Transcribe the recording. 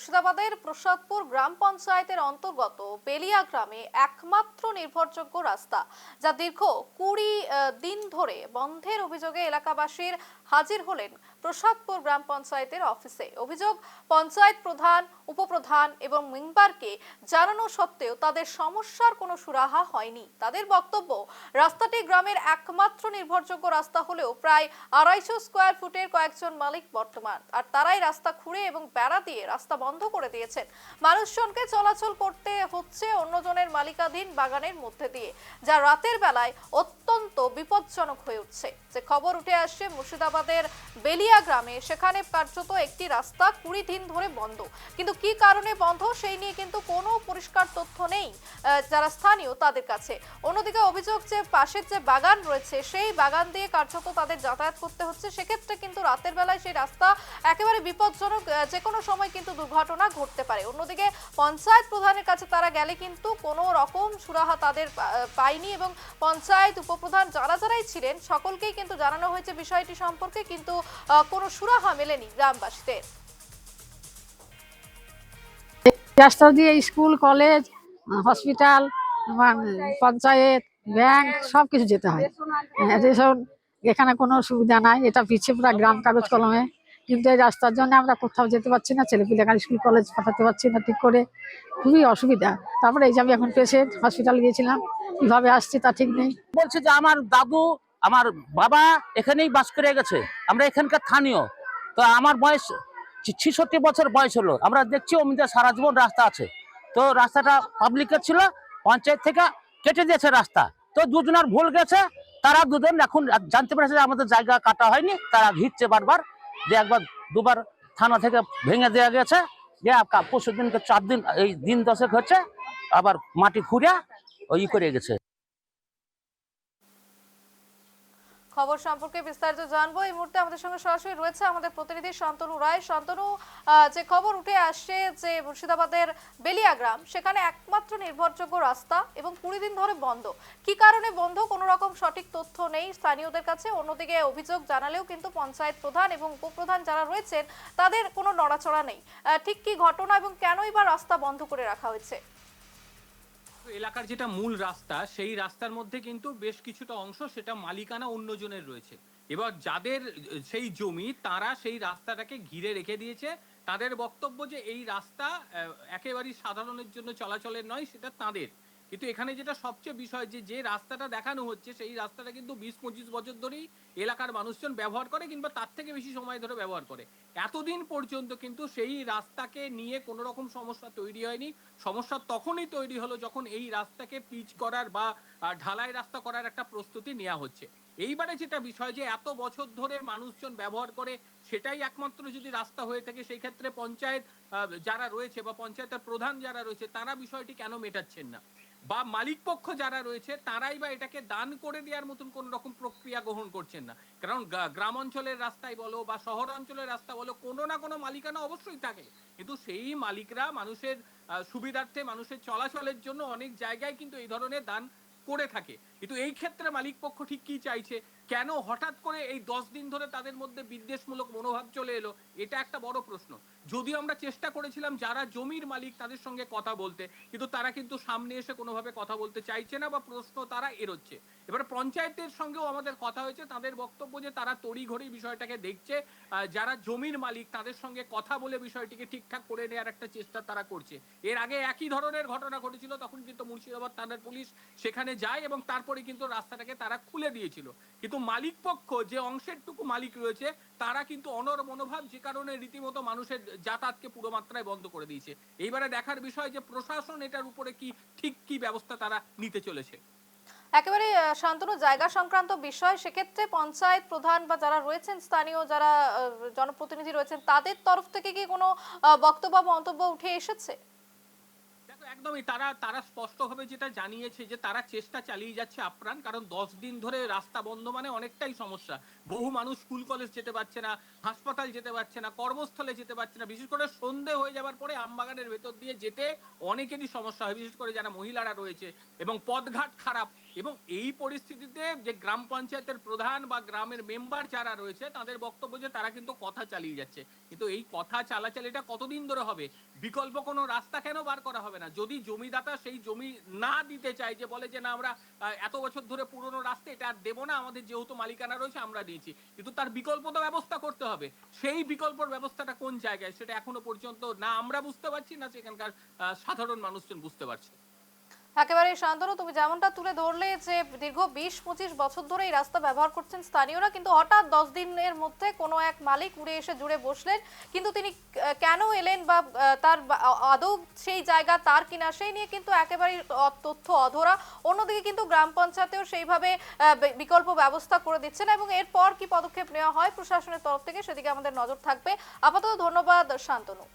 মুর্শিদাবাদের প্রসাদপুর গ্রাম পঞ্চায়েতের অন্তর্গত বেলিয়া গ্রামে একমাত্র নির্ভরযোগ্য রাস্তা যা দীর্ঘ 20 দিন ধরে বন্ধের অভিযোগে এলাকাবাসীর হাজির হলেন প্রসাদপুর গ্রাম পঞ্চায়েতের অফিসে। অভিযোগ, পঞ্চায়েত প্রধান, উপপ্রধান এবং মেম্বারকে জানানো সত্ত্বেও তাদের সমস্যার কোনো সুরাহা হয়নি। তাদের বক্তব্য, রাস্তাটি গ্রামের একমাত্র নির্ভরযোগ্য রাস্তা হলেও প্রায় 250 স্কয়ার ফুটের কয়েকজন মালিক বর্তমান, আর তারাই রাস্তা খুঁড়ে এবং বেড়া দিয়ে রাস্তা বন্ধ করে দিয়েছেন। মানুষজনকে চলাচল করতে হচ্ছে অন্যজনের মালিকাধীন বাগানের মধ্যে দিয়ে, যা রাতের বেলায় অত্যন্ত বিপজ্জনক হয়ে উঠছে। যে খবর উঠে আসছে মুর্শিদাবাদের বেলিয়া গ্রামে, সেখানে কার্যত একটি রাস্তা 20 দিন ধরে বন্ধ, কিন্তু কি কারণে বন্ধ সেই নিয়ে কিন্তু কোনো পরিষ্কার তথ্য নেই যারা স্থানীয় তাদের কাছে। অন্যদিকে অভিযোগ যে পাশের যে বাগান রয়েছে সেই বাগান দিয়ে কার্যত তাদের যাতায়াত করতে হচ্ছে, সেক্ষেত্রে কিন্তু রাতের বেলায় সেই রাস্তা একেবারে বিপজ্জনক, যে কোনো সময় কিন্তু দুর্ঘটনা ঘটতে পারে। অন্যদিকে পঞ্চায়েত প্রধানের কাছে তারা গেলে কিন্তু কোনো রকম সুরাহা তাদের পায়নি, এবং পঞ্চায়েত উপপ্রধান যারাই ছিলেন সকলকেই কিন্তু জানানো হয়েছে বিষয়টি সম্পর্কে, কিন্তু কোনো সুরাহা মেলেনি গ্রামবাসীদের। রাস্তা দিয়ে school, college, hospital, panchayat, bank সবকিছু যেতে হয়। এসব এখানে কোনো সুবিধা নাই, এটা পিছিয়ে পুরো গ্রাম কাগজ কলমে। কিন্তু এই রাস্তার জন্য আমরা কোথাও যেতে পারছি না, ছেলেপিলেকার স্কুল কলেজ পাঠাতে পারছি না ঠিক করে, খুবই অসুবিধা। তারপরে এই যে আমি এখন পেশেন্ট, হসপিটাল গিয়েছিলাম, কিভাবে আসছি তা ঠিক নেই। বলছে যে আমার দাদু, আমার বাবা এখানেই বাস করে গেছে, আমরা এখানকার স্থানীয়। তো আমার বয়স 66 বছর বয়স হলো, আমরা দেখছি অমিতে সারা জীবন রাস্তা আছে। তো রাস্তাটা পাবলিকের ছিল, পঞ্চায়েত থেকে কেটে দিয়েছে রাস্তা। তো দুজনের ভুল গেছে, তারা দুজন এখন জানতে পেরেছে যে আমাদের জায়গা কাটা হয়নি, তারা ঘিরছে বারবার, যে একবার দুবার থানা থেকে ভেঙে দেওয়া গেছে, যে পরশু দিনকে 4 দিন, এই দিন 10 হচ্ছে, আবার মাটি খুঁড়ে ওই করে গেছে। খবর সম্পর্কে বিস্তারিত জানবো। এই মুহূর্তে আমাদের সঙ্গে সরাসরি রয়েছে আমাদের প্রতিনিধি শান্তনু রায়। শান্তনু, যে খবর উঠে আসছে যে মুর্শিদাবাদের বেলিয়া গ্রাম, সেখানে একমাত্র নির্ভরযোগ্য রাস্তা এবং 20 দিন ধরে বন্ধ, কি কারণে বন্ধ কোনো রকম সঠিক তথ্য নেই স্থানীয়দের কাছে। অন্যদিকে অভিযোগ জানালেও কিন্তু পঞ্চায়েত প্রধান এবং উপপ্রধান যারা রয়েছেন তাদের কোনো নড়াচড়া নেই। ঠিক কি ঘটনা এবং কেনই বা রাস্তা বন্ধ করে রাখা হয়েছে? এলাকার যেটা মূল রাস্তা, সেই রাস্তার মধ্যে কিন্তু বেশ কিছুটা অংশ সেটা মালিকানা অন্যজনের রয়েছে। এবার যাদের সেই জমি, তারা সেই রাস্তাটাকে ঘিরে রেখে দিয়েছে। তাদের বক্তব্য যে এই রাস্তা একেবারেই সাধারণের জন্য চলাচলের নয়, সেটা তাদের। কিন্তু এখানে যেটা সবচেয়ে বিষয়, যে রাস্তাটা দেখানো হচ্ছে সেই রাস্তাটা কিন্তু 20-25 বছর ধরেই এলাকার মানুষজন ব্যবহার করে, কিংবা তার থেকে বেশি সময় ধরে ব্যবহার করে। এতদিন পর্যন্ত কিন্তু সেই রাস্তাকে নিয়ে কোনো রকম সমস্যা তৈরি হয়নি। সমস্যা তখনই তৈরি হলো যখন এই রাস্তাকে পিচ করার বা ঢালাই রাস্তা করার একটা প্রস্তুতি নেওয়া হচ্ছে। এইবারে যেটা বিষয়, যে এত বছর ধরে মানুষজন ব্যবহার করে সেটাই একমাত্র যদি রাস্তা হয়ে থাকে, সেই ক্ষেত্রে পঞ্চায়েত যারা রয়েছে বা পঞ্চায়েতের প্রধান যারা রয়েছে তারা বিষয়টি কেন মেটাচ্ছেন না, বা মালিক পক্ষ যারা রয়েছে তারাই বা এটাকে দান করে দেওয়ার মতন কোন রকম প্রক্রিয়া গ্রহণ করছেন না। কারণ গ্রাম অঞ্চলের রাস্তায় বলো বা শহর অঞ্চলের রাস্তা বলো, কোনো না কোনো মালিকানা অবশ্যই থাকে, কিন্তু সেই মালিকরা মানুষের সুবিধার্থে, মানুষের চলাচলের জন্য অনেক জায়গায় কিন্তু এই ধরনের দান করে থাকে। কিন্তু এই ক্ষেত্রে মালিক পক্ষ ঠিক কি চাইছে, কেন হঠাৎ করে এই 10 দিন ধরে তাদের মধ্যে বিদ্বেষমূলক মনোভাব চলে এলো, এটা একটা বড় প্রশ্ন। যদিও আমরা চেষ্টা করেছিলাম যারা জমির মালিক তাদের সঙ্গে কথা বলতে, কিন্তু তারা কিন্তু সামনে এসে কোনোভাবে কথা বলতে চাইছে না, বা প্রশ্ন তারা এড়োচ্ছে। এবার পঞ্চায়েতের সঙ্গেও আমাদের কথা হয়েছে, তাদের বক্তব্য যে তারা তড়িঘড়ি বিষয়টাকে দেখছে, যারা জমির মালিক তাদের সঙ্গে কথা বলে বিষয়টিকে ঠিকঠাক করে নেওয়ার একটা চেষ্টা তারা করছে। এর আগে একই ধরনের ঘটনা ঘটেছিল, তখন কিন্তু মুর্শিদাবাদ থানার পুলিশ সেখানে যায় এবং তারপরে কিন্তু রাস্তাটাকে তারা খুলে দিয়েছিল। কিন্তু মালিক পক্ষ, যে অংশেরটুকু মালিক রয়েছে, তারা কিন্তু অনড় মনোভাব, যে কারণে রীতিমতো মানুষের যাতায়াতকে পুরো মাত্রায় বন্ধ করে দিয়েছে। এইবারে দেখার বিষয় যে প্রশাসন এটার উপরে কি ব্যবস্থা তারা নিতে চলেছে। একেবারে শান্তনু, জায়গা সংক্রান্ত বিষয়, সেক্ষেত্রে পঞ্চায়েত প্রধান বা যারা রয়েছেন স্থানীয় যারা জনপ্রতিনিধি রয়েছেন তাদের তরফ থেকে কি কোনো বক্তব্য বা মন্তব্য উঠে এসেছে? একদমই, তারা স্পষ্টভাবে যেটা জানিয়েছে যে তারা চেষ্টা চালিয়ে যাচ্ছে আপ্রাণ, কারণ 10 দিন ধরে রাস্তা বন্ধ মানে অনেকটাই সমস্যা। বহু মানুষ স্কুল কলেজ যেতে পারছে না, হাসপাতাল যেতে পারছে না, কর্মস্থলে যেতে পারছে না। বিশেষ করে সন্ধে হয়ে যাওয়ার পরে আমবাগানের ভেতর দিয়ে যেতে অনেকেরই সমস্যা হয়, বিশেষ করে যারা মহিলারা রয়েছে, এবং পথঘাট খারাপ। এবং এই পরিস্থিতিতে যে গ্রাম পঞ্চায়েতের প্রধান বা গ্রামের মেম্বার যারা রয়েছে তাদের বক্তব্য যে তারা কিন্তু কথা চালিয়ে যাচ্ছে, কিন্তু এই কথা চালাচালিটা কতদিন ধরে হবে? বিকল্প কোনো রাস্তা কেন বার করা হবে না? যদি জমিদাতা সেই জমি না দিতে চায়, যে বলে যে না আমরা এত বছর ধরে পুরনো রাস্তা এটা আর দেবো না, আমাদের যেহেতু মালিকানা রয়েছে আমরা দিয়েছি, কিন্তু তার বিকল্প তো ব্যবস্থা করতে হবে। সেই বিকল্পর ব্যবস্থাটা কোন জায়গায় সেটা এখনো পর্যন্ত না আমরা বুঝতে পারছি, না সেখানকার সাধারণ মানুষজন বুঝতে পারছে। একেবারে শান্তনু, তুমি যেমনটা তুলে ধরলে যে দীর্ঘ ২০-২৫ বছর ধরে এই রাস্তা ব্যবহার করছেন স্থানীয়রা, কিন্তু হঠাৎ 10 দিনের মধ্যে কোনো এক মালিক উড়ে এসে জুড়ে বসলেন, কিন্তু তিনি কেন এলেন বা তার আদৌ সেই জায়গা তার কিনা সেই নিয়ে কিন্তু একেবারে তথ্য অধরা। অন্যদিকে কিন্তু গ্রাম পঞ্চায়েতেও সেইভাবে বিকল্প ব্যবস্থা করে দিচ্ছে না, এবং এরপর কি পদক্ষেপ নেওয়া হয় প্রশাসনের তরফ থেকে সেদিকে আমাদের নজর থাকবে। আপাতত ধন্যবাদ শান্তনু।